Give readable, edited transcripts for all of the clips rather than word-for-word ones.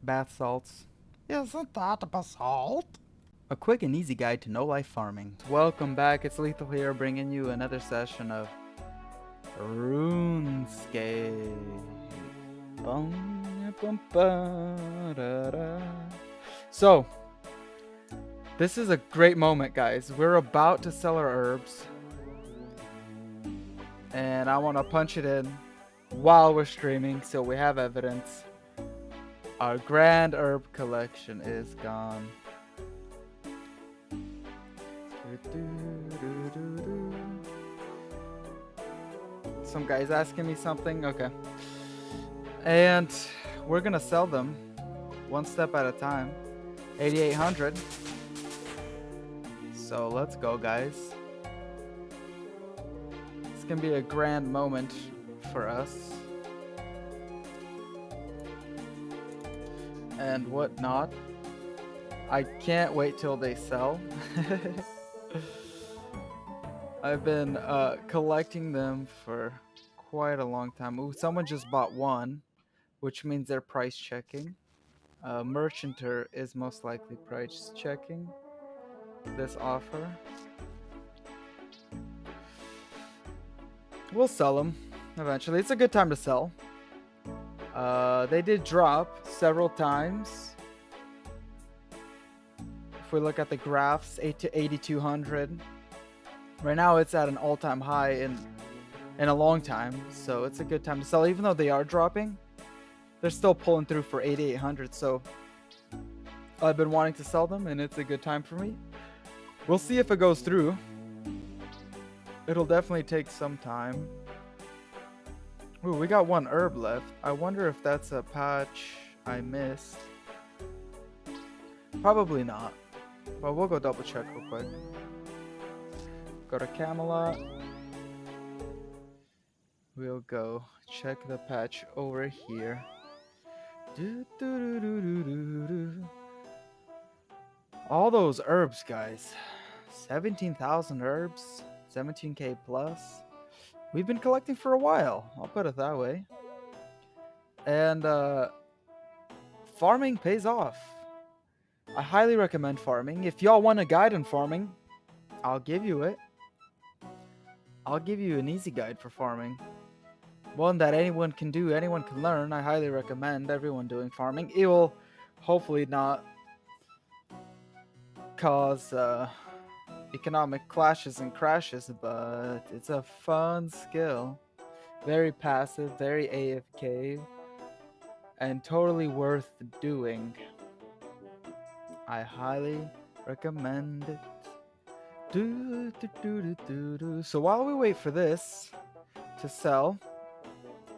Bath salts. Isn't that basalt? A quick and easy guide to no-life farming. Welcome back, it's Lethal here, bringing you another session of Runescape. So, this is a great moment, guys. We're about to sell our herbs, and I want to punch it in while we're streaming so we have evidence. Our grand herb collection is gone. Some guy's asking me something. Okay. And we're gonna sell them one step at a time. 8,800. So let's go, guys. It's gonna be a grand moment for us. And whatnot. I can't wait till they sell. I've been collecting them for quite a long time. Ooh, someone just bought one, which means they're price checking. Merchanter is most likely price checking this offer. We'll sell them eventually. It's a good time to sell. They did drop several times. If we look at the graphs, 8,200. Right now it's at an all-time high in a long time, so it's a good time to sell. Even though they are dropping, they're still pulling through for 8,800. So I've been wanting to sell them, and it's a good time for me. We'll see if it goes through. It'll definitely take some time. Ooh, we got one herb left. I wonder if that's a patch I missed. Probably not. But we'll go double check real quick. Go to Camelot. We'll go check the patch over here. All those herbs, guys. 17,000 herbs. 17k plus. We've been collecting for a while. I'll put it that way. And farming pays off. I highly recommend farming. If y'all want a guide on farming, I'll give you it. I'll give you an easy guide for farming. One that anyone can do, anyone can learn. I highly recommend everyone doing farming. It will hopefully not cause economic clashes and crashes, but it's a fun skill. Very passive, very AFK, and totally worth doing. I highly recommend it. So while we wait for this to sell,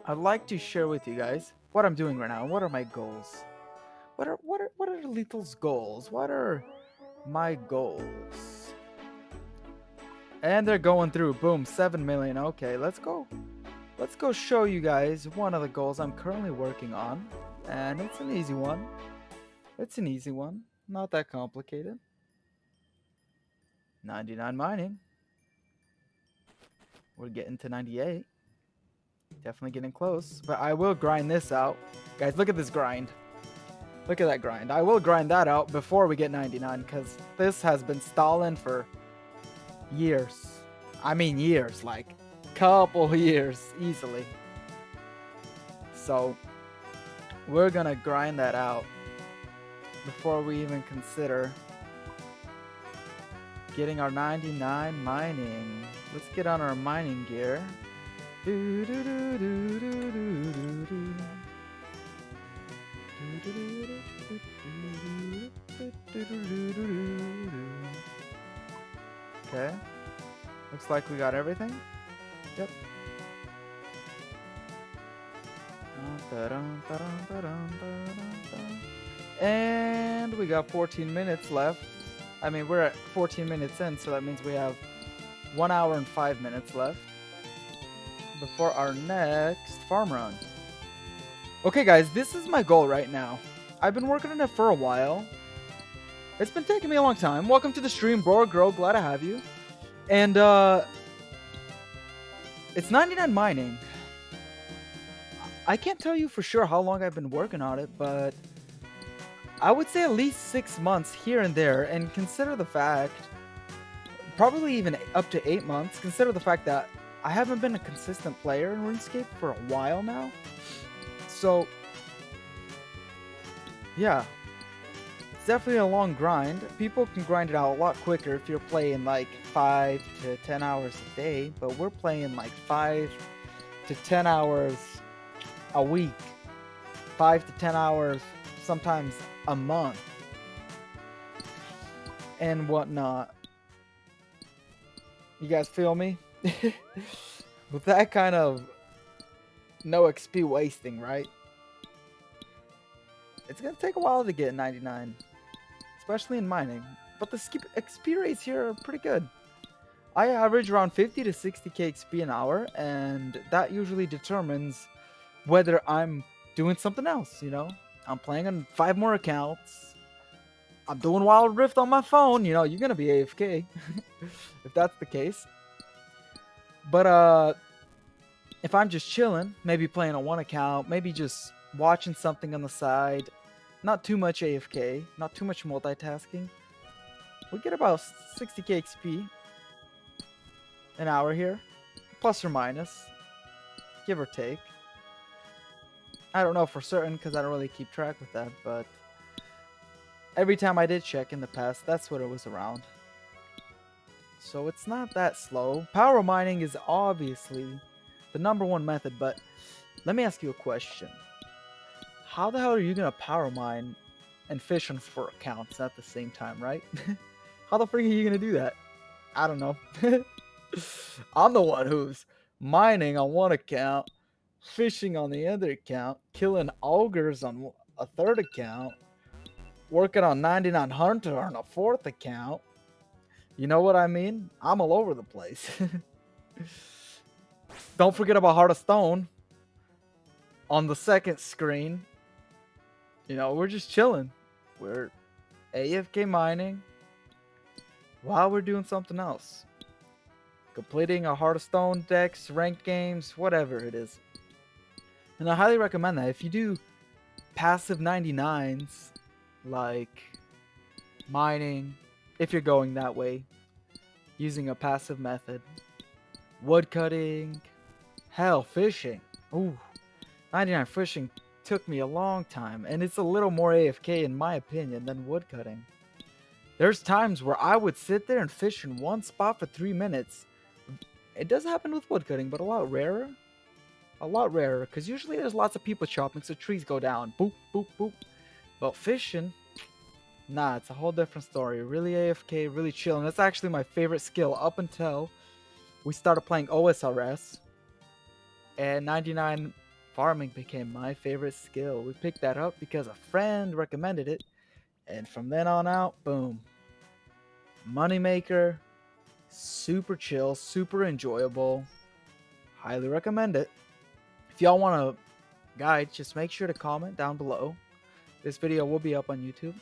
I'd like to share with you guys what I'm doing right now. What are my goals? What are Lethal's goals? What are my goals? And they're going through. Boom, 7 million. Okay, let's go. Let's go show you guys one of the goals I'm currently working on. And it's an easy one. It's an easy one. Not that complicated. 99 mining. We're getting to 98. Definitely getting close. But I will grind this out. Guys, look at this grind. Look at that grind. I will grind that out before we get 99 because this has been stalling for years. I mean years, like couple years easily. So we're gonna grind that out before we even consider getting our 99 mining. Let's get on our mining gear. Okay. Looks like we got everything. Yep. And we got 14 minutes left. I mean, we're at 14 minutes in, so that means we have 1 hour and 5 minutes left before our next farm run. Okay, guys, this is my goal right now. I've been working on it for a while. It's been taking me a long time. Welcome to the stream, bro, girl. Glad to have you. And it's 99 mining. I can't tell you for sure how long I've been working on it, but I would say at least 6 months here and there, and consider the fact, probably even up to 8 months. Consider the fact that I haven't been a consistent player in RuneScape for a while now. So, yeah, it's definitely a long grind. People can grind it out a lot quicker if you're playing like 5 to 10 hours a day, but we're playing like 5 to 10 hours a week, 5 to 10 hours sometimes a month, and whatnot. You guys feel me? With that kind of no XP wasting, right? It's gonna take a while to get 99, especially in mining. But the XP rates here are pretty good. I average around 50 to 60k XP an hour, and that usually determines whether I'm doing something else, you know? I'm playing on 5 more accounts. I'm doing Wild Rift on my phone, you know, you're gonna be AFK if that's the case. But if I'm just chilling, maybe playing on one account, maybe just watching something on the side, not too much AFK, not too much multitasking, we get about 60k XP an hour here, plus or minus, give or take. I don't know for certain because I don't really keep track with that, but every time I did check in the past, that's what it was around. So it's not that slow. Power mining is obviously the #1 method, but let me ask you a question. How the hell are you gonna power mine and fish on 4 accounts at the same time, right? How the freak are you gonna do that? I don't know. I'm the one who's mining on one account, fishing on the other account, killing augurs on a third account, working on 99 Hunter on a fourth account. You know what I mean? I'm all over the place. Don't forget about Heart of Stone on the second screen. You know, we're just chilling. We're AFK mining while we're doing something else. Completing a Heart of Stone decks, ranked games, whatever it is. And I highly recommend that. If you do passive 99s, like mining, if you're going that way, using a passive method, woodcutting, hell, fishing. Ooh, 99 fishing took me a long time, and it's a little more AFK in my opinion than woodcutting. There's times where I would sit there and fish in one spot for 3 minutes. It does happen with woodcutting, but a lot rarer. A lot rarer, because usually there's lots of people chopping, so trees go down. Boop, boop, boop. But fishing, nah, it's a whole different story. Really AFK, really chill, and that's actually my favorite skill up until we started playing OSRS. And 99 farming became my favorite skill. We picked that up because a friend recommended it. And from then on out, boom. Moneymaker, super chill, super enjoyable. Highly recommend it. If y'all want a guide, just make sure to comment down below. This video will be up on YouTube.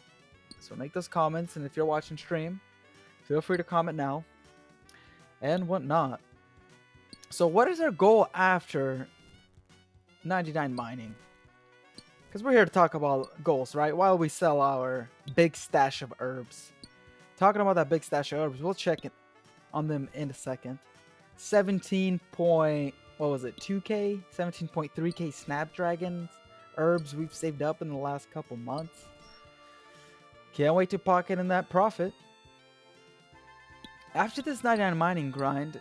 So make those comments, and if you're watching stream, feel free to comment now. And whatnot. So what is our goal after 99 mining? Because we're here to talk about goals, right? While we sell our big stash of herbs. Talking about that big stash of herbs, we'll check it on them in a second. 2K? 17.3k Snapdragons herbs we've saved up in the last couple months. Can't wait to pocket in that profit. After this 99 mining grind,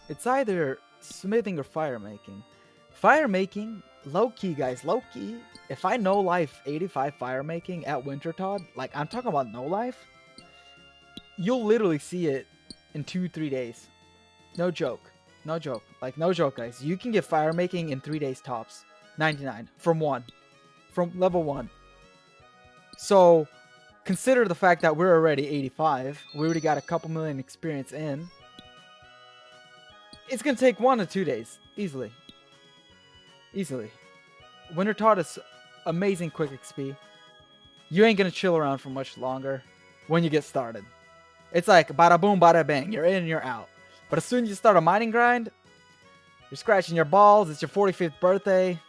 it's either smithing or fire making. Fire making, low key guys, low key. If I no life 85 fire making at Wintertodd, like I'm talking about no life, you'll literally see it in 2-3 days. No joke. No joke. Like no joke guys. You can get fire making in 3 days tops. 99 from level 1. So consider the fact that we're already 85. We already got a couple million experience in. It's gonna take 1 to 2 days. Easily. Easily. Wintertodd is amazing quick XP. You ain't gonna chill around for much longer when you get started. It's like bada boom, bada bang. You're in and you're out. But as soon as you start a mining grind, you're scratching your balls. It's your 45th birthday.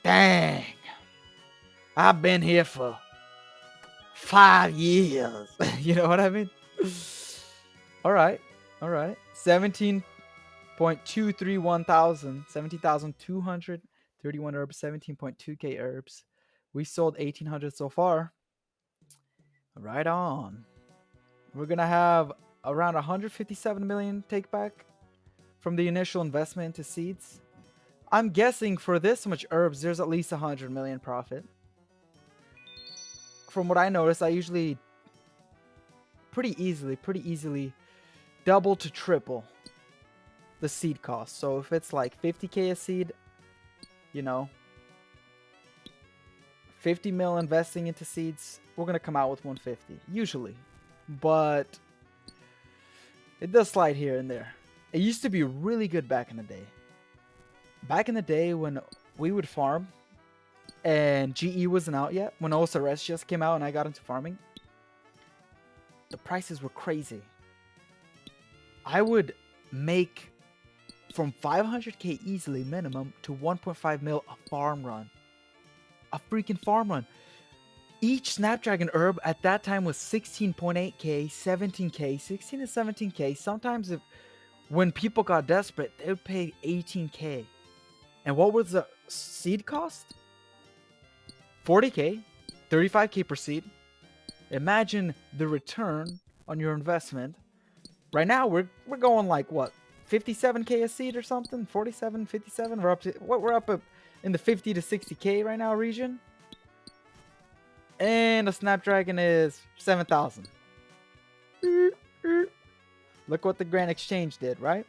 Dang. I've been here for 5 years. You know what I mean? All right. All right. 17.231 thousand, 17,231 herbs, 17.2k herbs. We sold 1,800 so far. Right on. We're going to have around 157 million take back from the initial investment into seeds. I'm guessing for this much herbs, there's at least 100 million profit. From what I noticed, I usually pretty easily double to triple the seed cost. So if it's like 50k a seed, you know, 50 mil investing into seeds, we're going to come out with 150 usually. But it does slide here and there. It used to be really good back in the day. Back in the day when we would farm and GE wasn't out yet, when OSRS just came out and I got into farming, the prices were crazy. I would make from 500k easily minimum to 1.5 mil a farm run. A freaking farm run. Each Snapdragon herb at that time was 16.8k, 17k, 16 to 17k. Sometimes when people got desperate, they would pay 18k. And what was the seed cost? 40k, 35k per seed. Imagine the return on your investment. Right now we're going like what, 57k a seed or something? 47, 57. We're up in the 50 to 60k right now region. And a Snapdragon is 7,000. Look what the Grand Exchange did, right?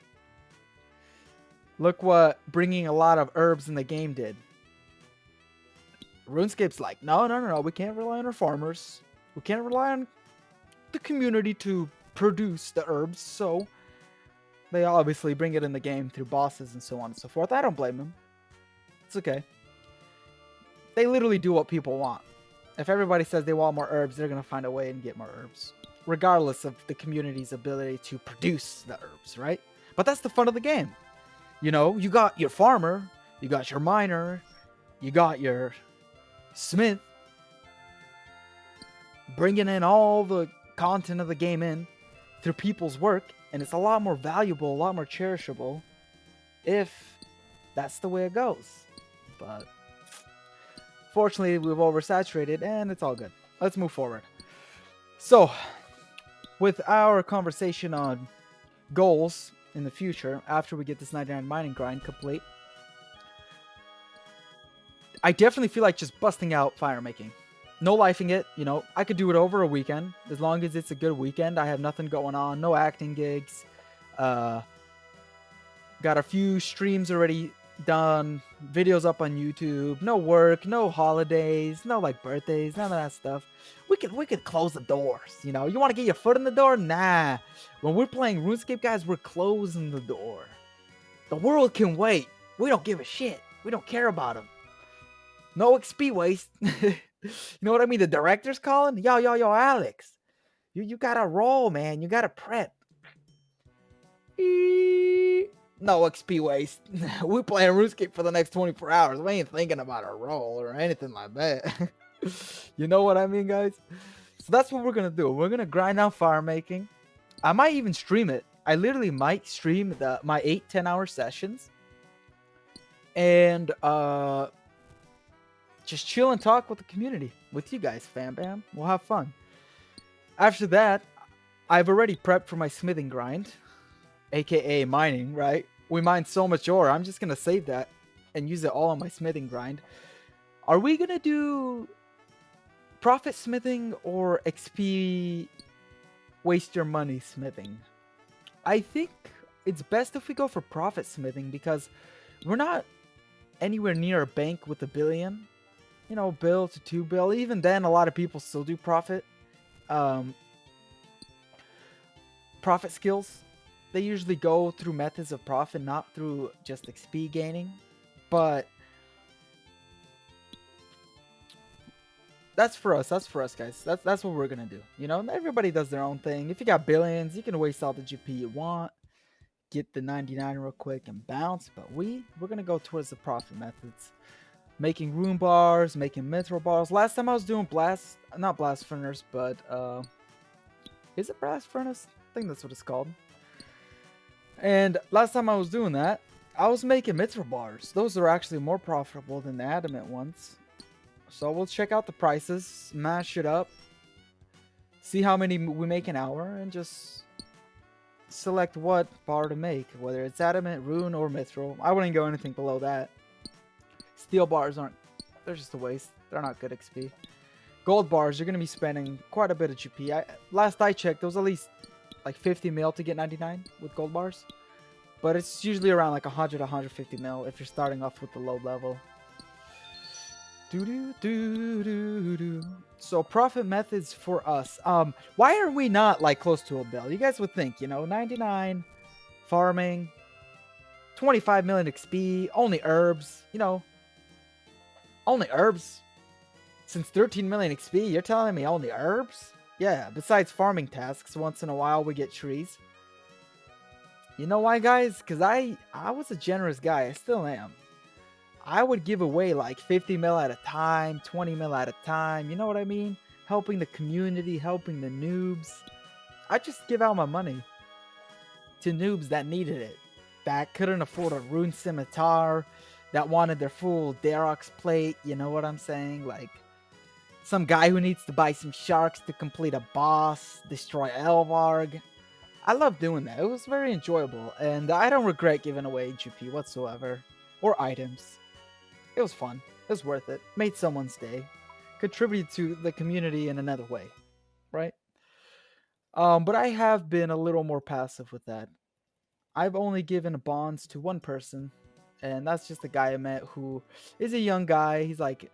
Look what bringing a lot of herbs in the game did. RuneScape's like, no. We can't rely on our farmers. We can't rely on the community to produce the herbs. So they obviously bring it in the game through bosses and so on and so forth. I don't blame them. It's okay. They literally do what people want. If everybody says they want more herbs, they're going to find a way and get more herbs, regardless of the community's ability to produce the herbs, right? But that's the fun of the game. You know, you got your farmer, you got your miner, you got your smith, bringing in all the content of the game in through people's work, and it's a lot more valuable, a lot more cherishable if that's the way it goes. But fortunately, we've oversaturated, and it's all good. Let's move forward. So, with our conversation on goals in the future, after we get this 99 mining grind complete, I definitely feel like just busting out fire making. No lifing it, you know, I could do it over a weekend, as long as it's a good weekend. I have nothing going on, no acting gigs. Got a few streams already done, videos up on YouTube, no work, no holidays, no like birthdays, none of that stuff. We could close the doors, you know. You want to get your foot in the door? Nah. When we're playing RuneScape, guys, we're closing the door. The world can wait. We don't give a shit. We don't care about them. No XP waste. You know what I mean? The director's calling. Yo, Alex. You gotta roll, man. You gotta prep. No XP waste. We playing RuneScape for the next 24 hours. We ain't thinking about a roll or anything like that. You know what I mean, guys? So that's what we're gonna do. We're gonna grind out fire making. I might even stream it. I literally might stream my 8-10 hour sessions. And just chill and talk with the community, with you guys, fam bam. We'll have fun. After that, I've already prepped for my smithing grind, aka mining, right? We mine so much ore, I'm just gonna save that and use it all on my smithing grind. Are we gonna do profit smithing or XP waste your money smithing? I think it's best if we go for profit smithing because we're not anywhere near a bank with $1 billion. You know, bill to 2 bill. Even then, a lot of people still do profit skills. They usually go through methods of profit, not through just XP gaining. But that's for us. That's for us, guys. That's what we're gonna do. You know, everybody does their own thing. If you got billions, you can waste all the GP you want, get the 99 real quick and bounce. But we're gonna go towards the profit methods. making rune bars, making mithril bars. Last time I was doing blast, not blast furnace, but is it blast furnace? I think that's what it's called. And last time I was doing that, I was making mithril bars. Those are actually more profitable than the adamant ones. So we'll check out the prices, mash it up, see how many we make an hour, and just select what bar to make, whether it's adamant, rune, or mithril. I wouldn't go anything below that. Steel bars aren't, they're just a waste. They're not good XP. Gold bars, you're going to be spending quite a bit of GP. Last I checked, there was at least like 50 mil to get 99 with gold bars. But it's usually around like 100 150 mil if you're starting off with the low level. So profit methods for us. Why are we not like close to a bill? You guys would think, 99 farming, 25 million XP, only herbs, only herbs. Since 13 million XP, you're telling me only herbs? Yeah, besides farming tasks, once in a while we get trees. You know why, guys? Because I was a generous guy. I still am. I would give away like 50 mil at a time, 20 mil at a time. You know what I mean? Helping the community, helping the noobs. I just give out my money to noobs that needed it, that couldn't afford a rune scimitar, that wanted their full Darox plate. You know what I'm saying? Like some guy who needs to buy some sharks to complete a boss, destroy Elvarg. I love doing that. It was very enjoyable, and I don't regret giving away GP whatsoever, or items. It was fun. It was worth it. Made someone's day. Contributed to the community in another way, right? But I have been a little more passive with that. I've only given bonds to one person, and that's just a guy I met who is a young guy. He's like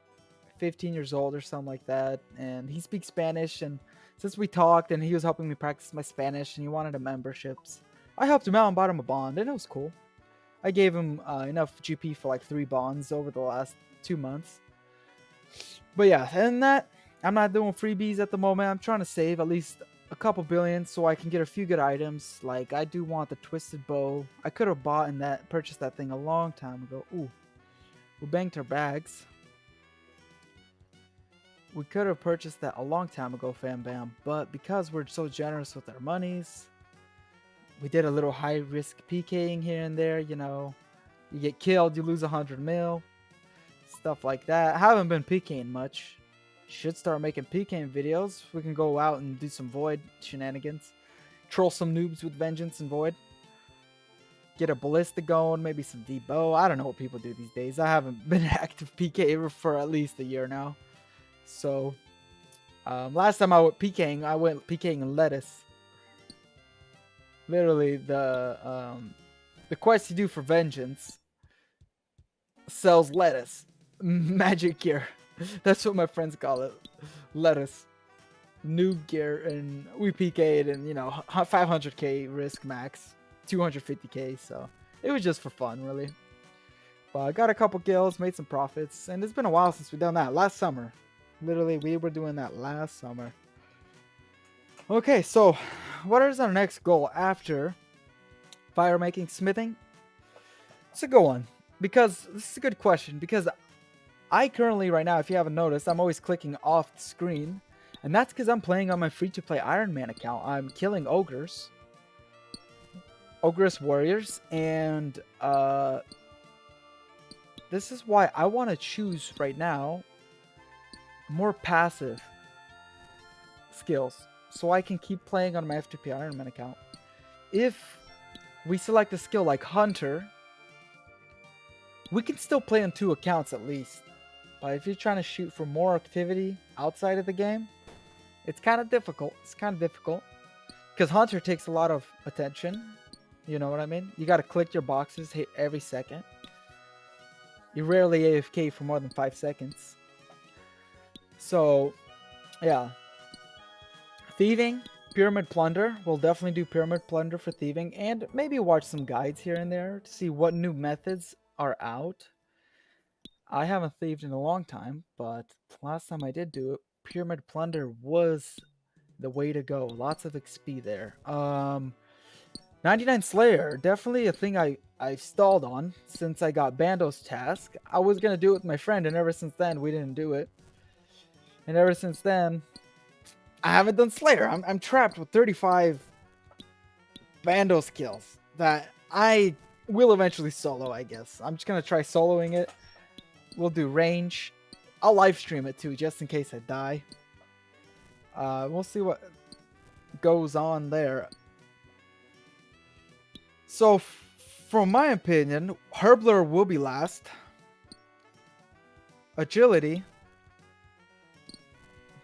15 years old or something like that, and he speaks Spanish. And since we talked, and he was helping me practice my Spanish, and he wanted a memberships, I helped him out and bought him a bond, and it was cool. I gave him enough GP for like 3 bonds over the last 2 months. But yeah, and that, I'm not doing freebies at the moment. I'm trying to save at least a couple billion so I can get a few good items. Like I do want the twisted bow. I could have bought and purchased that thing a long time ago. Ooh, we banked our bags. We could have purchased that a long time ago, fam bam. But because we're so generous with our monies, we did a little high risk PKing here and there. You get killed, you lose 100 mil. Stuff like that. I haven't been PKing much. Should start making PKing videos. We can go out and do some Void shenanigans. Troll some noobs with Vengeance and Void. Get a Ballista going, maybe some Debo. I don't know what people do these days. I haven't been active PK for at least a year now. So, last time I went PKing in lettuce. Literally, the quest you do for Vengeance sells lettuce. Magic gear. That's what my friends call it. Lettuce. Noob gear, and we PK'd and 500k risk max, 250k, so it was just for fun, really. But I got a couple kills, made some profits, and it's been a while since we've done that. Last summer. Literally, we were doing that last summer. Okay, so what is our next goal after fire making, smithing? It's a good one, because this is a good question, because I currently, right now, if you haven't noticed, I'm always clicking off the screen. And that's because I'm playing on my free-to-play Iron Man account. I'm killing ogres. Ogress warriors. And this is why I want to choose, right now, more passive skills. So I can keep playing on my FTP Iron Man account. If we select a skill like Hunter, we can still play on 2 accounts at least. But if you're trying to shoot for more activity outside of the game, it's kind of difficult. Because Hunter takes a lot of attention. You know what I mean? You got to click your boxes every second. You rarely AFK for more than 5 seconds. So, yeah. Thieving, Pyramid Plunder. We'll definitely do Pyramid Plunder for thieving. And maybe watch some guides here and there to see what new methods are out. I haven't thieved in a long time, but last time I did do it, Pyramid Plunder was the way to go. Lots of XP there. 99 Slayer, definitely a thing I I've stalled on since I got Bando's task. I was gonna do it with my friend, and ever since then we didn't do it. And ever since then, I haven't done Slayer. I'm trapped with 35 Bando skills that I will eventually solo, I guess. I'm just gonna try soloing it. We'll do range. I'll live stream it too, just in case I die. We'll see what goes on there. So, from my opinion, Herbler will be last. Agility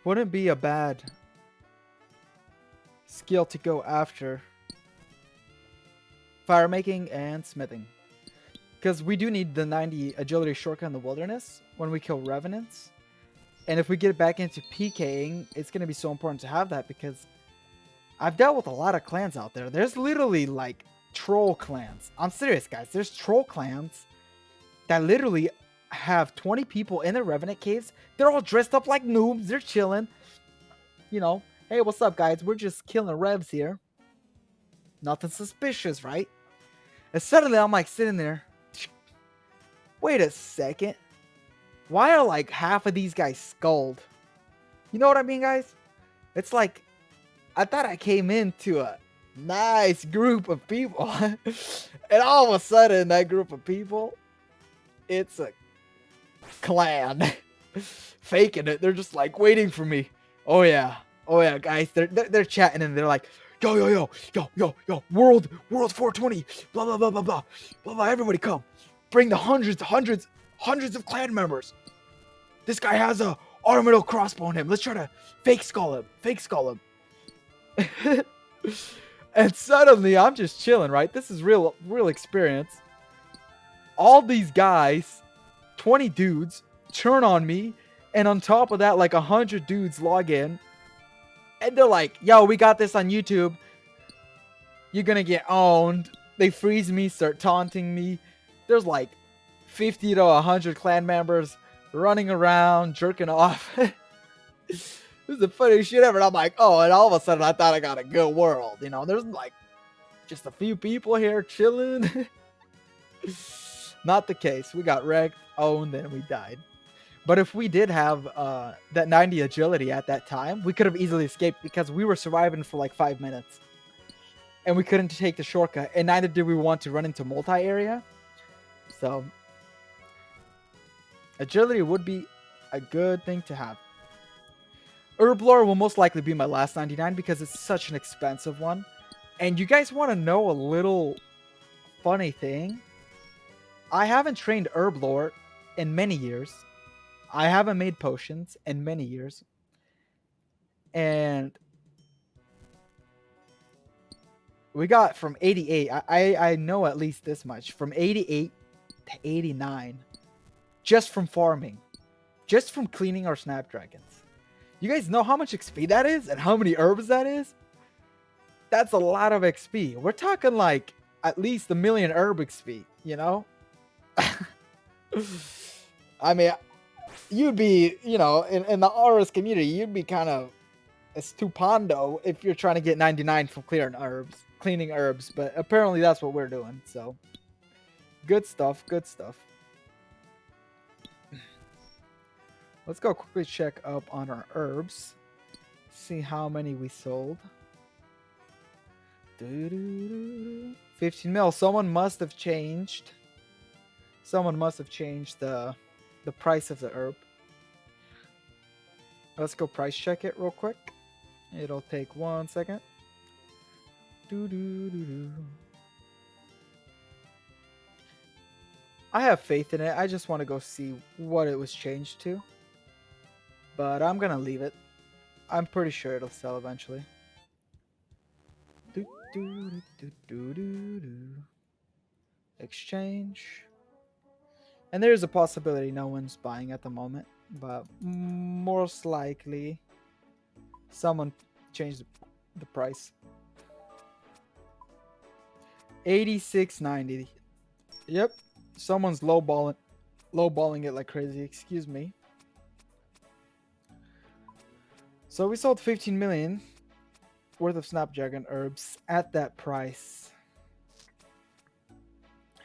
wouldn't be a bad skill to go after. Fire making and smithing. Because we do need the 90 agility shortcut in the wilderness when we kill revenants. And if we get back into PKing, it's going to be so important to have that because I've dealt with a lot of clans out there. There's literally like troll clans. I'm serious, guys. There's troll clans that literally have 20 people in their revenant caves. They're all dressed up like noobs. They're chilling. You know, hey, what's up, guys? We're just killing revs here. Nothing suspicious, right? And suddenly I'm like sitting there. Wait a second. Why are like half of these guys skulled? You know what I mean, guys? It's like I thought I came into a nice group of people. And all of a sudden that group of people, it's a clan. Faking it. They're just like waiting for me. Oh yeah. Oh yeah, guys. They're chatting and they're like, yo, world 420, blah blah blah blah blah. Blah blah, everybody come. Bring the hundreds of clan members. This guy has a ornamental crossbow on him. Let's try to fake skull him. And suddenly I'm just chilling, right? This is real experience. All these guys, 20 dudes, turn on me, and on top of that, like 100 dudes log in, and they're like, yo, we got this on YouTube. You're gonna get owned. They freeze me, start taunting me. There's like 50 to 100 clan members running around, jerking off. This is the funniest shit ever. And I'm like, oh, and all of a sudden I thought I got a good world. You know, there's like just a few people here chilling. Not the case. We got wrecked, owned, and we died. But if we did have that 90 agility at that time, we could have easily escaped because we were surviving for like 5 minutes. And we couldn't take the shortcut. And neither did we want to run into multi-area. So, agility would be a good thing to have. Herblore will most likely be my last 99 because it's such an expensive one. And you guys want to know a little funny thing? I haven't trained Herblore in many years. I haven't made potions in many years. And we got from 88. I know at least this much. From 88 to 89. Just from farming. Just from cleaning our snapdragons. You guys know how much XP that is? And how many herbs that is? That's a lot of XP. We're talking like at least 1 million herb XP, you know? I mean, you'd be, you know, in the Aurus community, you'd be kind of estupendo if you're trying to get 99 from cleaning herbs. But apparently that's what we're doing. So good stuff. Let's go quickly check up on our herbs. See how many we sold. 15 mil. Someone must have changed the price of the herb. Let's go price check it real quick. It'll take 1 second. I have faith in it. I just want to go see what it was changed to. But I'm gonna leave it. I'm pretty sure it'll sell eventually. Exchange. And there's a possibility no one's buying at the moment. But most likely someone changed the price. 86.90. Yep. Someone's lowballing it like crazy. Excuse me. So we sold 15 million worth of Snapdragon herbs at that price.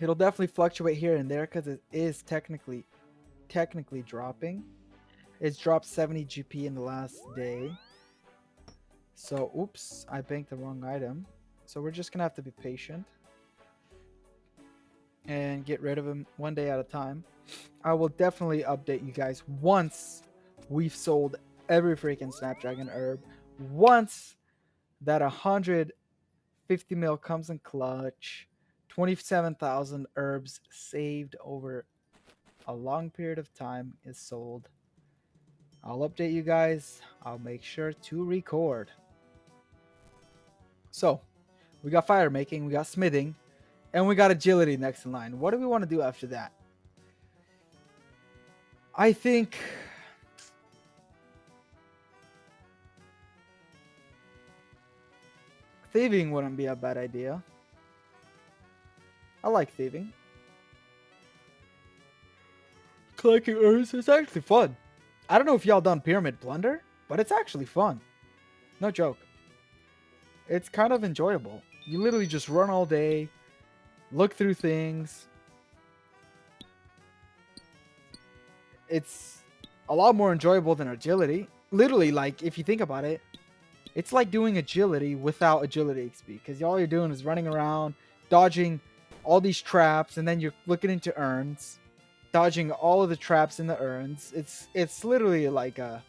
It'll definitely fluctuate here and there because it is technically dropping. It's dropped 70 GP in the last day. So, oops, I banked the wrong item. So we're just gonna have to be patient and get rid of him one day at a time. I will definitely update you guys once we've sold every freaking Snapdragon herb. Once that 150 mil comes in clutch, 27,000 herbs saved over a long period of time is sold. I'll update you guys. I'll make sure to record. So, we got fire making, we got smithing, and we got agility next in line. What do we want to do after that? I think thieving wouldn't be a bad idea. I like thieving. Collecting herbs is actually fun. I don't know if y'all done Pyramid Plunder, but it's actually fun. No joke. It's kind of enjoyable. You literally just run all day, look through things. It's a lot more enjoyable than agility. Literally, like, if you think about it, it's like doing agility without agility XP. Because all you're doing is running around, dodging all these traps, and then you're looking into urns, dodging all of the traps in the urns. It's literally like a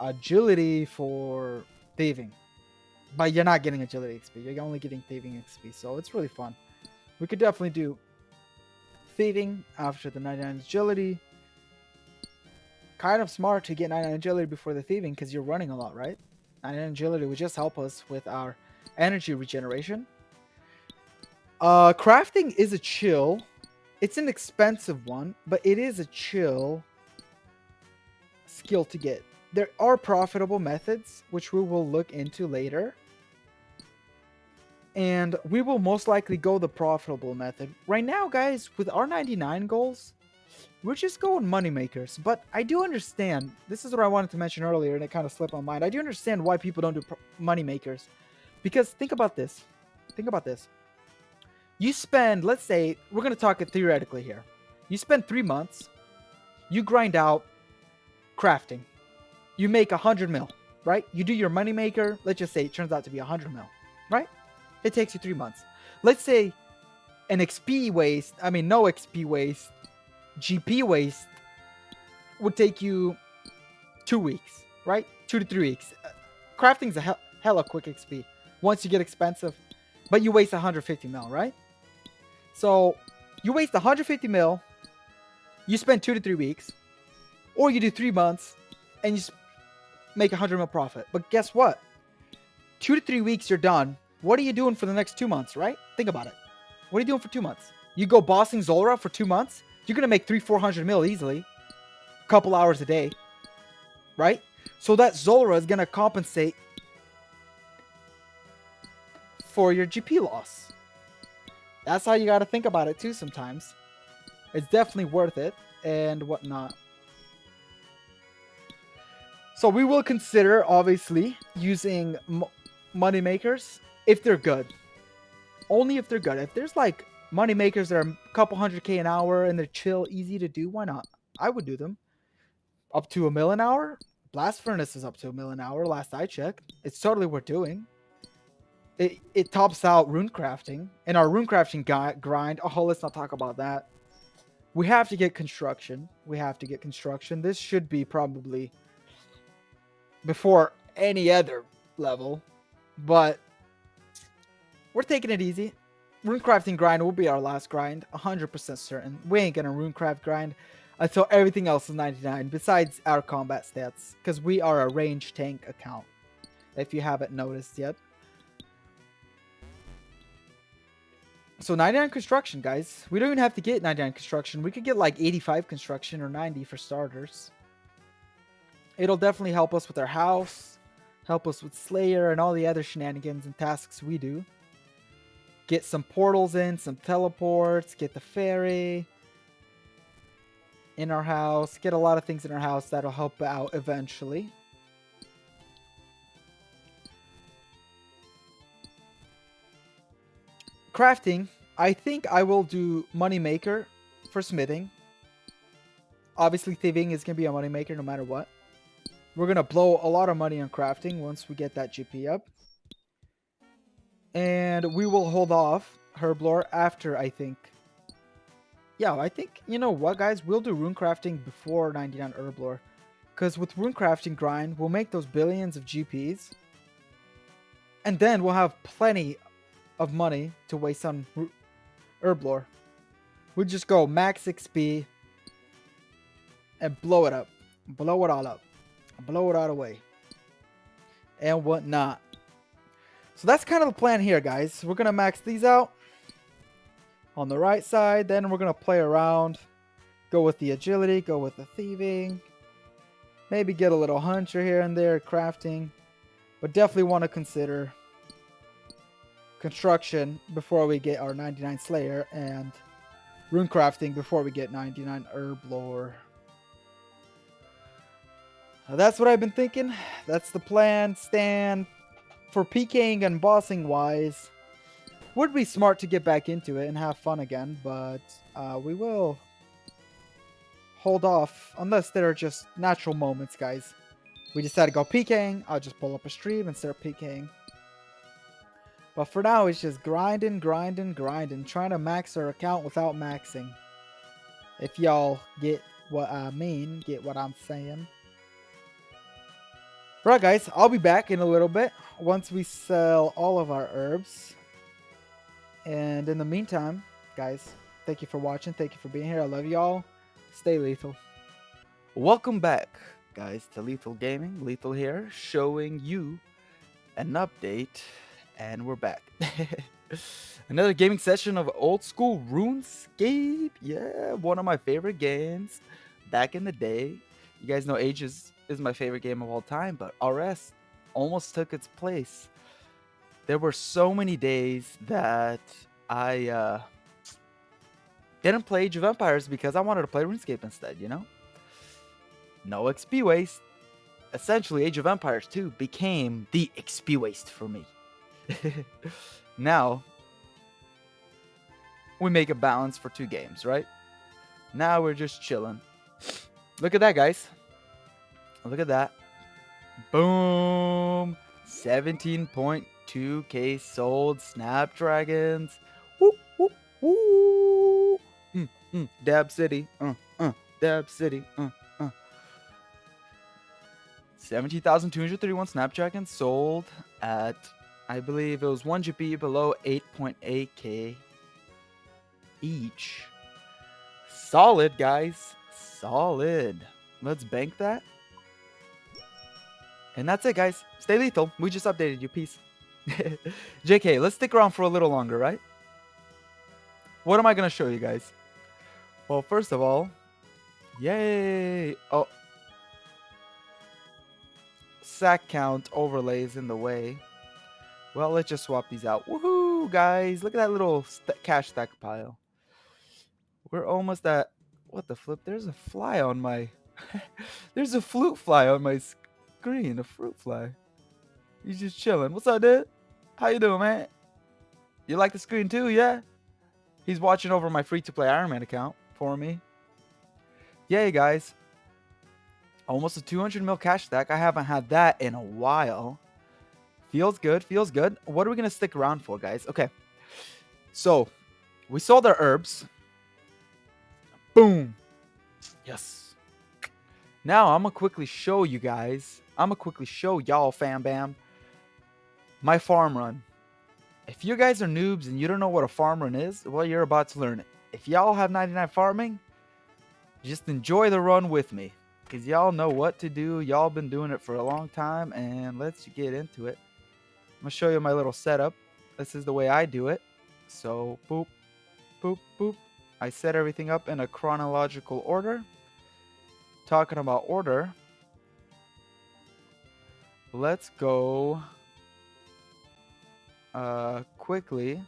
agility for thieving. But you're not getting agility XP. You're only getting thieving XP. So it's really fun. We could definitely do thieving after the 99 agility. Kind of smart to get 99 agility before the thieving because you're running a lot, right? 99 agility would just help us with our energy regeneration. Crafting is a chill. It's an expensive one, but it is a chill skill to get. There are profitable methods, which we will look into later. And we will most likely go the profitable method. Right now, guys, with our 99 goals, we're just going money makers. But I do understand, this is what I wanted to mention earlier, and it kind of slipped my mind. I do understand why people don't do money makers. Because think about this. Think about this. You spend, let's say, we're going to talk it theoretically here. You spend 3 months, you grind out crafting. You make 100 mil, right? You do your money maker. Let's just say it turns out to be 100 mil, right? It takes you 3 months. Let's say an XP waste, no XP waste, GP waste would take you 2 weeks, right? 2 to 3 weeks. Crafting's a hella quick XP once you get expensive, but you waste 150 mil, right? So you waste 150 mil, you spend 2 to 3 weeks, or you do 3 months and you make 100 mil profit. But guess what? 2 to 3 weeks, you're done. What are you doing for the next 2 months, right? Think about it. What are you doing for 2 months? You go bossing Zolra for 2 months? You're going to make 300-400 mil easily. A couple hours a day. Right? So that Zolra is going to compensate for your GP loss. That's how you got to think about it too sometimes. It's definitely worth it and whatnot. So we will consider, obviously, using money makers if they're good. Only if they're good. If there's like money makers that are a couple 100K an hour and they're chill, easy to do, why not? I would do them. Up to $1 million an hour? Blast Furnace is up to $1 million an hour last I checked. It's totally worth doing. It tops out rune crafting. And our rune crafting grind, oh, let's not talk about that. We have to get construction. This should be probably before any other level. But we're taking it easy. Runecrafting grind will be our last grind, 100% certain. We ain't gonna runecraft grind until everything else is 99, besides our combat stats, because we are a range tank account, if you haven't noticed yet. So 99 construction, guys. We don't even have to get 99 construction. We could get like 85 construction or 90 for starters. It'll definitely help us with our house, help us with Slayer and all the other shenanigans and tasks we do. Get some portals in, some teleports, get the ferry in our house, get a lot of things in our house that'll help out eventually. Crafting I think I will do moneymaker for smithing. Obviously, thieving is going to be a moneymaker no matter what. We're going to blow a lot of money on crafting once we get that GP up. And we will hold off herblore after, I think. Yeah, I think, you know what, guys? We'll do rune crafting before 99 herblore. Because with rune crafting grind, we'll make those billions of GPs. And then we'll have plenty of money to waste on herblore. We'll just go max XP and blow it up. Blow it all up. Blow it all away. And whatnot. So that's kind of the plan here, guys. We're going to max these out on the right side. Then we're going to play around. Go with the agility. Go with the thieving. Maybe get a little hunter here and there. Crafting. But definitely want to consider construction before we get our 99 Slayer. And rune crafting before we get 99 Herblore. That's what I've been thinking. That's the plan. Stand for PKing and bossing wise. Would be smart to get back into it and have fun again, but we will hold off unless there are just natural moments, guys. We decide to go PKing. I'll just pull up a stream and start PKing. But for now, it's just grinding, grinding, grinding, trying to max our account without maxing. If y'all get what I mean, get what I'm saying. Alright, guys, I'll be back in a little bit once we sell all of our herbs. And in the meantime, guys, thank you for watching. Thank you for being here. I love y'all. Stay lethal. Welcome back, guys, to Lethal Gaming. Lethal here, showing you an update. And we're back. Another gaming session of old school Runescape. Yeah, one of my favorite games back in the day. You guys know Ages is my favorite game of all time, but RS almost took its place. There were so many days that I didn't play Age of Empires because I wanted to play RuneScape instead, you know? No XP waste. Essentially, Age of Empires 2 became the XP waste for me. Now, we make a balance for 2 games, right? Now we're just chilling. Look at that, guys. Look at that. Boom. 17.2k sold Snapdragons. Woo, woo, woo. Dab City. Dab City. 17,231 Snapdragons sold at, I believe it was 1 GP below 8.8k each. Solid, guys. Solid. Let's bank that. And that's it, guys. Stay lethal. We just updated you. Peace. JK, let's stick around for a little longer, right? What am I going to show you guys? Well, first of all, yay. Oh. Sack count overlays in the way. Well, let's just swap these out. Woohoo, guys. Look at that little cash stack pile. We're almost at... What the flip? There's a fly on my... There's a flute fly on my screen. A fruit fly. He's just chilling. What's up, dude? How you doing, man? You like the screen too, yeah? He's watching over my free-to-play Iron Man account for me. Yay, guys. Almost a 200 mil cash stack. I haven't had that in a while. Feels good. Feels good. What are we going to stick around for, guys? Okay. So, we sold our herbs. Boom. Yes. Now, I'm going to quickly show you guys. I'm going to quickly show y'all, fam bam, my farm run. If you guys are noobs and you don't know what a farm run is, well, you're about to learn it. If y'all have 99 farming, just enjoy the run with me. Because y'all know what to do. Y'all been doing it for a long time. And let's get into it. I'm going to show you my little setup. This is the way I do it. So, boop, boop, boop. I set everything up in a chronological order. Talking about order, let's go quickly.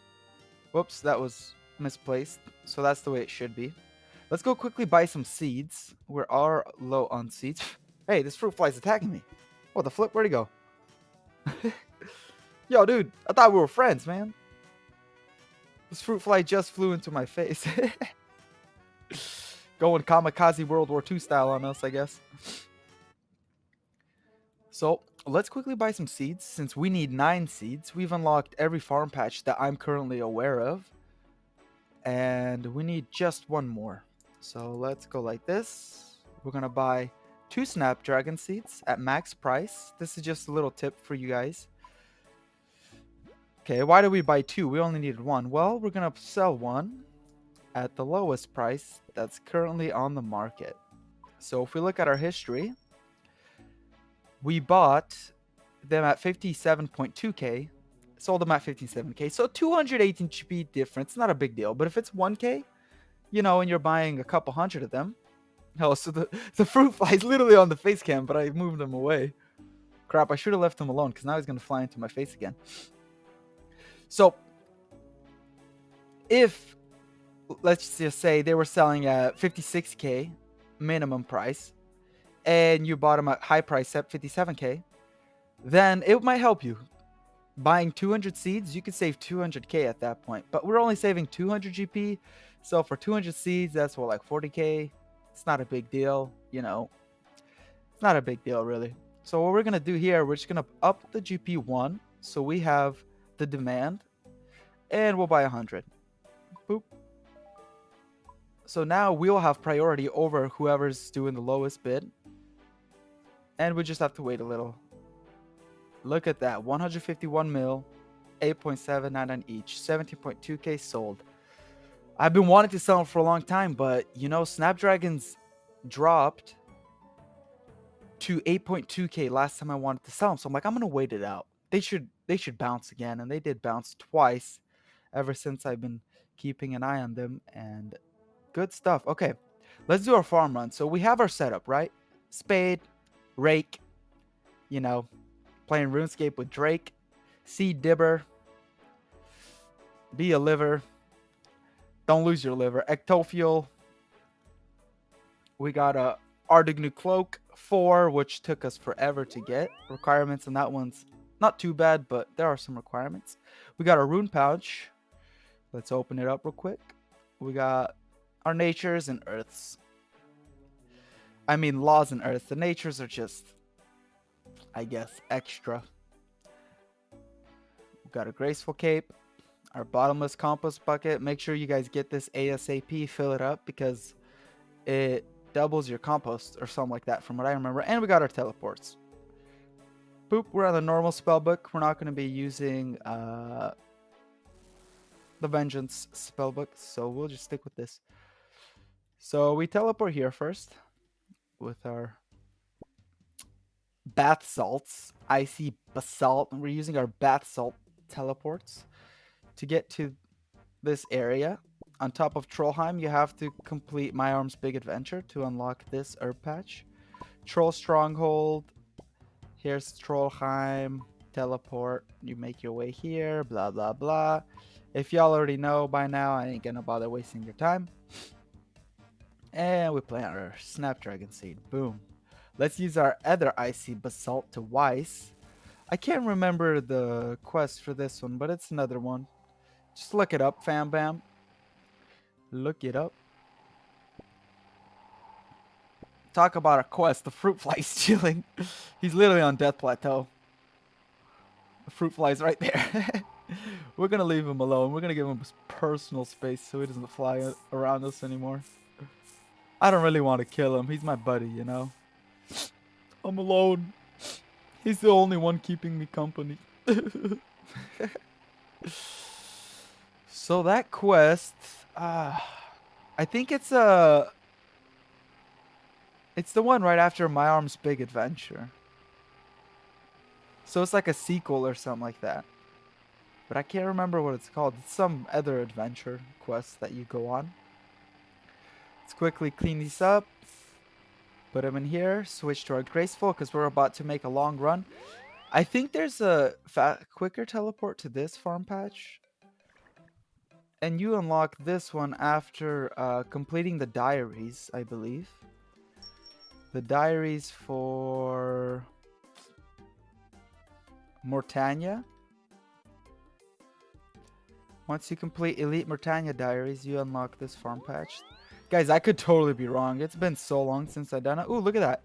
Whoops, that was misplaced. So that's the way it should be. Let's go quickly buy some seeds. We are low on seeds. Hey, this fruit fly's attacking me. What the flip? Where'd he go? Yo, dude, I thought we were friends, man. This fruit fly just flew into my face. Going kamikaze World War II style on us, I guess. So let's quickly buy some seeds. Since we need 9 seeds, we've unlocked every farm patch that I'm currently aware of. And we need just one more. So let's go like this. We're going to buy 2 Snapdragon seeds at max price. This is just a little tip for you guys. Okay, why did we buy 2? We only needed 1. Well, we're going to sell 1 at the lowest price that's currently on the market. So if we look at our history, we bought them at 57.2k, sold them at 57k. So 218 GP difference, not a big deal. But if it's 1k, you know, and you're buying a couple hundred of them. Oh, so the fruit fly is literally on the face cam, but I moved him away. Crap, I should have left him alone because now he's going to fly into my face again. So if, let's just say they were selling at 56k minimum price, and you bought them at high price at 57k, then it might help you. Buying 200 seeds, you could save 200k at that point. But we're only saving 200 GP, so for 200 seeds, that's what, like 40k? It's not a big deal, you know. It's not a big deal, really. So what we're going to do here, we're just going to up the GP 1, so we have the demand, and we'll buy 100. Boop. So now we'll have priority over whoever's doing the lowest bid, and we just have to wait a little. Look at that, 151 mil, 8.79 on each, 17.2k sold. I've been wanting to sell them for a long time, but you know, Snapdragons dropped to 8.2k last time I wanted to sell them, so I'm like, I'm gonna wait it out. They should bounce again, and they did bounce twice ever since I've been keeping an eye on them, and good stuff. Okay, let's do our farm run. So we have our setup, right? Spade, rake, you know, playing RuneScape with Drake, seed dibber, be a liver, don't lose your liver, ectofuel. We got a Ardignu Cloak 4, which took us forever to get. Requirements, and that one's not too bad, but there are some requirements. We got our Rune Pouch. Let's open it up real quick. We got our Natures and Earths. I mean, Laws and Earths. The Natures are just, I guess, extra. We got a Graceful Cape. Our Bottomless Compost Bucket. Make sure you guys get this ASAP. Fill it up because it doubles your compost or something like that from what I remember. And we got our teleports. Boop, we're on the normal spellbook. We're not going to be using the Vengeance spellbook, so we'll just stick with this. So we teleport here first with our bath salts. Icy basalt. And we're using our bath salt teleports to get to this area. On top of Trollheim, you have to complete My Arm's Big Adventure to unlock this herb patch. Troll Stronghold. Here's Trollheim. Teleport. You make your way here. Blah, blah, blah. If y'all already know by now, I ain't gonna bother wasting your time. And we plant our Snapdragon Seed. Boom. Let's use our other Icy Basalt to Weiss. I can't remember the quest for this one, but it's another one. Just look it up, fam bam. Look it up. Talk about a quest. The fruit fly's chilling. He's literally on Death Plateau. The fruit fly's right there. We're going to leave him alone. We're going to give him personal space so he doesn't fly around us anymore. I don't really want to kill him. He's my buddy, you know. I'm alone. He's the only one keeping me company. So that quest, I think it's the one right after My Arm's Big Adventure. So it's like a sequel or something like that. But I can't remember what it's called. It's some other adventure quest that you go on. Let's quickly clean these up. Put them in here. Switch to our Graceful because we're about to make a long run. I think there's a quicker teleport to this farm patch. And you unlock this one after completing the diaries, I believe. The diaries for Mortania. Once you complete Elite Murtania Diaries, you unlock this farm patch. Guys, I could totally be wrong. It's been so long since I've done it. Ooh, look at that.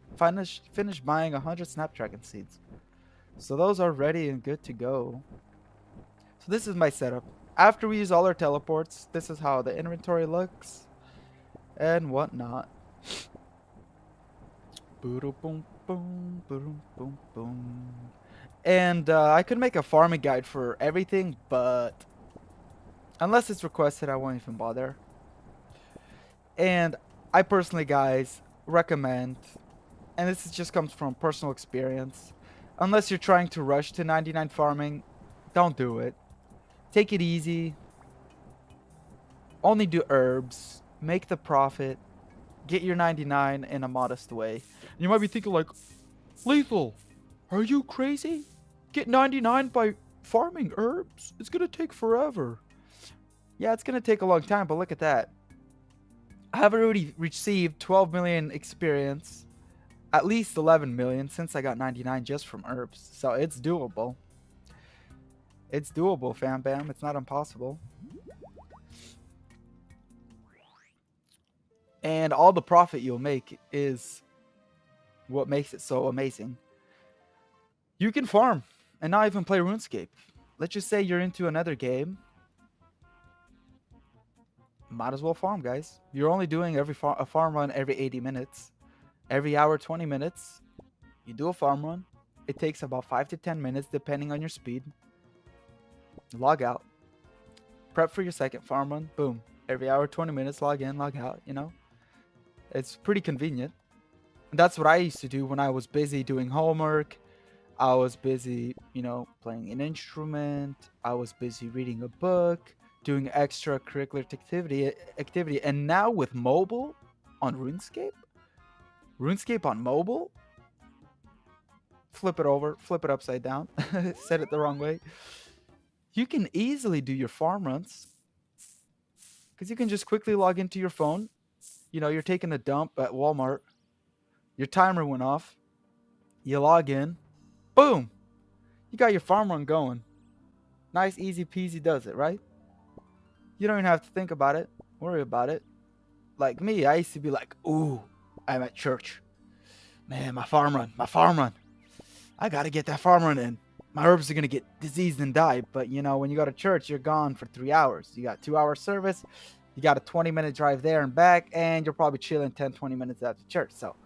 Finished buying 100 Snapdragon seeds. So those are ready and good to go. So this is my setup. After we use all our teleports, this is how the inventory looks and whatnot. Boom, boom, boom, boom, boom, boom. And I could make a farming guide for everything, but unless it's requested, I won't even bother. And I personally, guys, recommend, and this just comes from personal experience, unless you're trying to rush to 99 farming, don't do it. Take it easy. Only do herbs. Make the profit. Get your 99 in a modest way. You might be thinking like, Lethal, are you crazy? Get 99 by farming herbs? It's gonna take forever. Yeah, it's gonna take a long time, but look at that. I have already received 12 million experience, at least 11 million since I got 99 just from herbs. So it's doable. It's doable, fam bam. It's not impossible. And all the profit you'll make is what makes it so amazing. You can farm and not even play RuneScape. Let's just say you're into another game. Might as well farm, guys. You're only doing a farm run every 80 minutes. Every hour, 20 minutes, you do a farm run. It takes about 5 to 10 minutes depending on your speed. Log out. Prep for your second farm run. Boom. Every hour, 20 minutes, log in, log out, you know? It's pretty convenient. That's what I used to do when I was busy doing homework. I was busy, playing an instrument. I was busy reading a book, doing extracurricular activity. And now with mobile on RuneScape on mobile, flip it over, flip it upside down, said it the wrong way. You can easily do your farm runs because you can just quickly log into your phone. You're taking a dump at Walmart. Your timer went off. You log in. Boom. You got your farm run going. Nice, easy peasy does it, right? You don't even have to think about it, worry about it. Like me, I used to be like, ooh, I'm at church. Man, my farm run, my farm run. I got to get that farm run in. My herbs are going to get diseased and die. But, when you go to church, you're gone for 3 hours. You got 2 hour service. You got a 20-minute drive there and back. And you're probably chilling 10, 20 minutes after church. So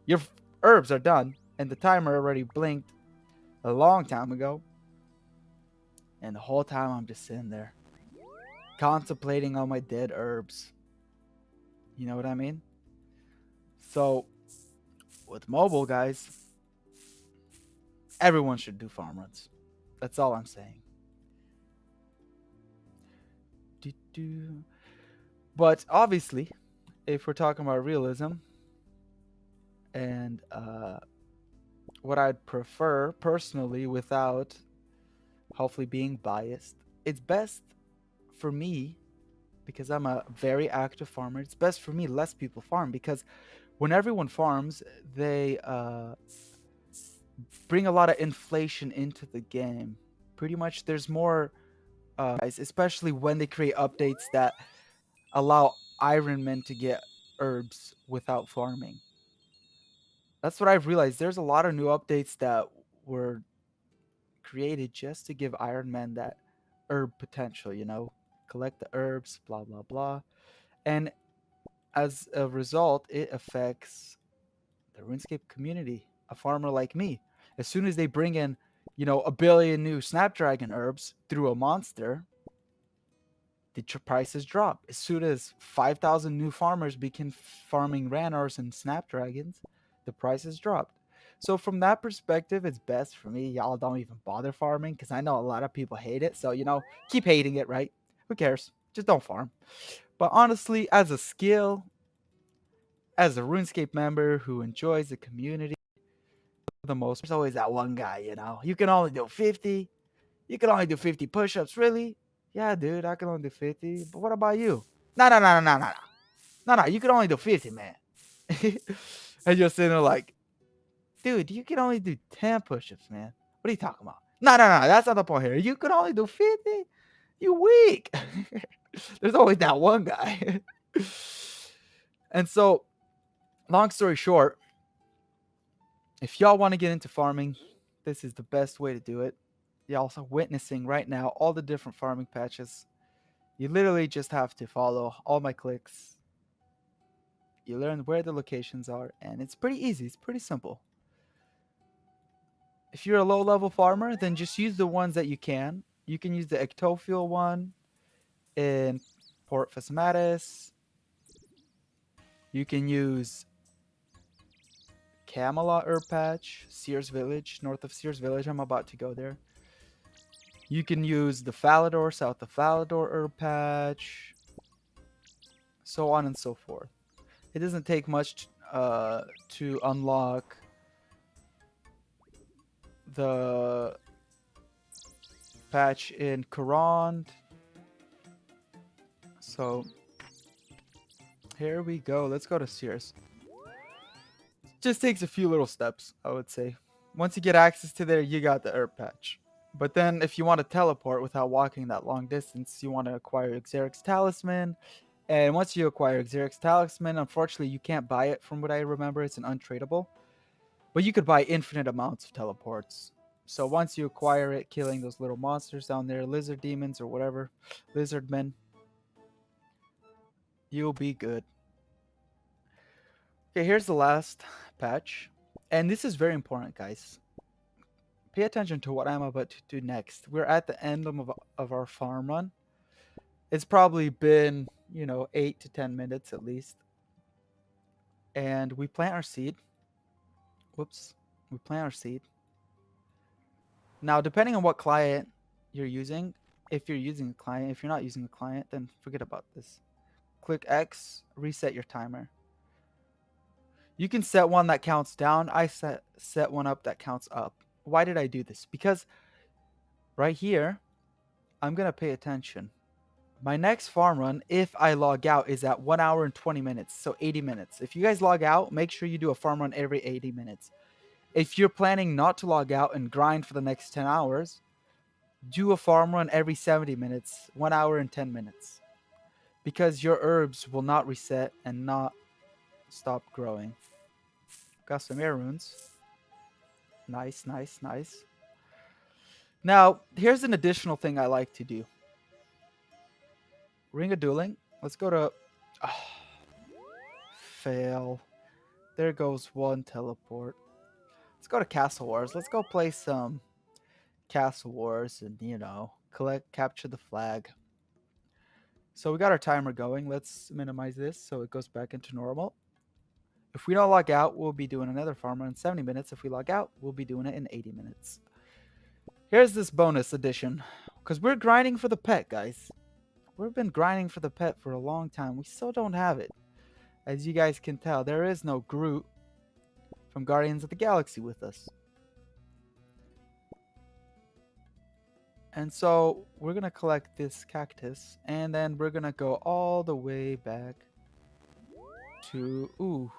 your herbs are done. And the timer already blinked a long time ago. And the whole time I'm just sitting there contemplating on my dead herbs. You know what I mean? So with mobile, guys, everyone should do farm runs. That's all I'm saying. But obviously, if we're talking about realism and what I'd prefer personally without hopefully being biased, it's best for me, because I'm a very active farmer, it's best for me less people farm, because when everyone farms, they bring a lot of inflation into the game. Pretty much there's more especially when they create updates that allow Iron Men to get herbs without farming. That's what I've realized. There's a lot of new updates that were created just to give Iron Man that herb potential. Collect the herbs, blah, blah, blah. And as a result, it affects the RuneScape community, a farmer like me. As soon as they bring in, a billion new Snapdragon herbs through a monster, the prices drop. As soon as 5,000 new farmers begin farming Ranors and Snapdragons, the prices dropped. So from that perspective, it's best for me. Y'all don't even bother farming because I know a lot of people hate it. So, keep hating it, right? Who cares? Just don't farm. But honestly, as a skill, as a RuneScape member who enjoys the community the most, there's always that one guy. You can only do 50. You can only do 50 push-ups, really? Yeah, dude, I can only do 50. But what about you? No, no, no, no, no, no, no. No, no, you can only do 50, man. And you're sitting there like, dude, you can only do 10 push-ups, man. What are you talking about? No, no, no, that's not the point here. You can only do 50? You weak. There's always that one guy. And so, long story short, if y'all want to get into farming, this is the best way to do it. Y'all are witnessing right now all the different farming patches. You literally just have to follow all my clicks. You learn where the locations are, and it's pretty easy. It's pretty simple. If you're a low level farmer, then just use the ones that you can. You can use the Ectofuel one in Port Phasmatis. You can use Camelot Herb Patch, Sears Village, north of Sears Village. I'm about to go there. You can use the Falador, south of Falador Herb Patch, so on and so forth. It doesn't take much to unlock the patch in Courant. So here we go. Let's go to Sears. Just takes a few little steps, I would say. Once you get access to there, you got the herb patch. But then if you want to teleport without walking that long distance, you want to acquire Xeric's Talisman. And once you acquire Xeric's Talisman, unfortunately you can't buy it from what I remember. It's an untradeable. But you could buy infinite amounts of teleports. So once you acquire it, killing those little monsters down there, lizard demons or whatever, lizard men, you'll be good. Okay, here's the last patch. And this is very important, guys. Pay attention to what I'm about to do next. We're at the end of our farm run. It's probably been, 8 to 10 minutes at least. And we plant our seed. Whoops. We plant our seed. Now, depending on what client you're using, if you're using a client, if you're not using a client, then forget about this. Click X, reset your timer. You can set one that counts down. I set one up that counts up. Why did I do this? Because right here, I'm going to pay attention. My next farm run, if I log out, is at 1 hour and 20 minutes, so 80 minutes. If you guys log out, make sure you do a farm run every 80 minutes. If you're planning not to log out and grind for the next 10 hours, do a farm run every 70 minutes, 1 hour and 10 minutes. Because your herbs will not reset and not stop growing. Got some air runes. Nice, nice, nice. Now, here's an additional thing I like to do. Ring of Dueling. Let's go to... Oh, fail. There goes one teleport. Let's go to Castle Wars. Let's go play some Castle Wars and, capture the flag. So we got our timer going. Let's minimize this so it goes back into normal. If we don't log out, we'll be doing another farm run in 70 minutes. If we log out, we'll be doing it in 80 minutes. Here's this bonus edition. Because we're grinding for the pet, guys. We've been grinding for the pet for a long time. We still don't have it. As you guys can tell, there is no Groot from Guardians of the Galaxy with us. And so we're going to collect this cactus. And then we're going to go all the way back to... Ooh.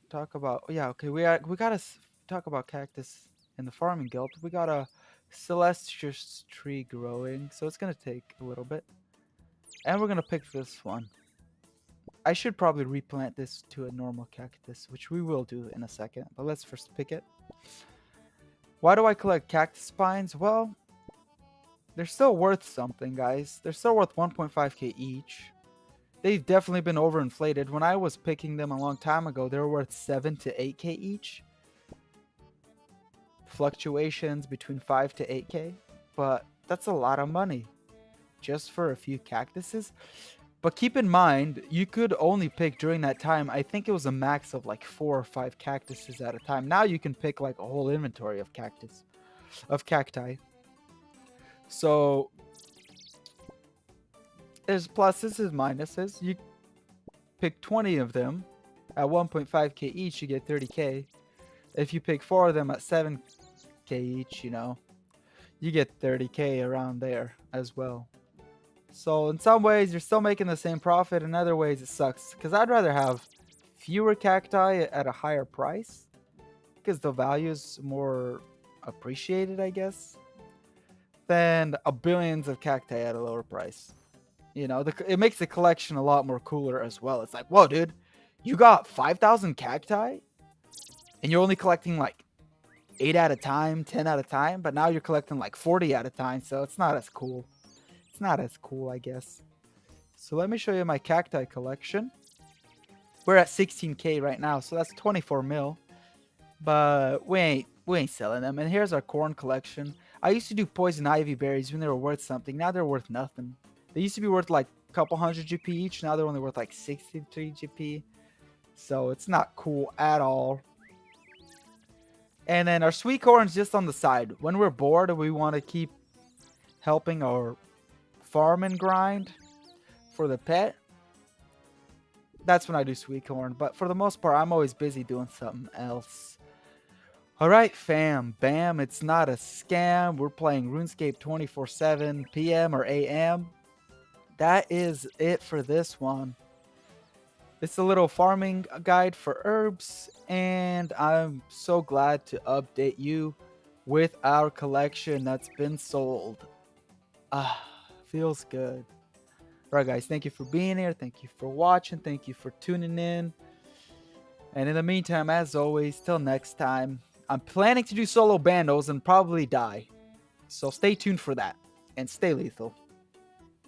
Talk about... Yeah, okay. We got to talk about cactus in the farming guild. We got a Celestius tree growing. So it's going to take a little bit. And we're going to pick this one. I should probably replant this to a normal cactus, which we will do in a second. But let's first pick it. Why do I collect cactus spines? Well, they're still worth something, guys. They're still worth 1.5k each. They've definitely been overinflated. When I was picking them a long time ago, they were worth 7 to 8k each. Fluctuations between 5 to 8k. But that's a lot of money just for a few cactuses. But keep in mind, you could only pick during that time, I think it was a max of like 4 or 5 cactuses at a time. Now you can pick like a whole inventory of cacti. So there's pluses and minuses. You pick 20 of them at 1.5k each, you get 30k. If you pick 4 of them at 7k each, you get 30k around there as well. So in some ways, you're still making the same profit. In other ways, it sucks. Because I'd rather have fewer cacti at a higher price. Because the value is more appreciated, I guess. than a billions of cacti at a lower price. It makes the collection a lot more cooler as well. It's like, whoa, dude, you got 5,000 cacti and you're only collecting like 8 at a time, 10 at a time, but now you're collecting like 40 at a time, so it's not as cool. It's not as cool, I guess. So let me show you my cacti collection. We're at 16k right now, so that's 24 mil. But we ain't selling them. And here's our corn collection. I used to do poison ivy berries when they were worth something. Now they're worth nothing. They used to be worth like a couple hundred GP each. Now they're only worth like 63 GP. So it's not cool at all. And then our sweet corn's just on the side. When we're bored and we want to keep helping our farm and grind for the pet, that's when I do sweet corn. But for the most part, I'm always busy doing something else. Alright fam, bam, it's not a scam. We're playing RuneScape 24/7 PM or AM. That is it for this one. It's a little farming guide for herbs, and I'm so glad to update you with our collection that's been sold. Feels good. Alright guys, thank you for being here, thank you for watching, thank you for tuning in. And in the meantime, as always, till next time, I'm planning to do solo bandos and probably die. So stay tuned for that. And stay lethal.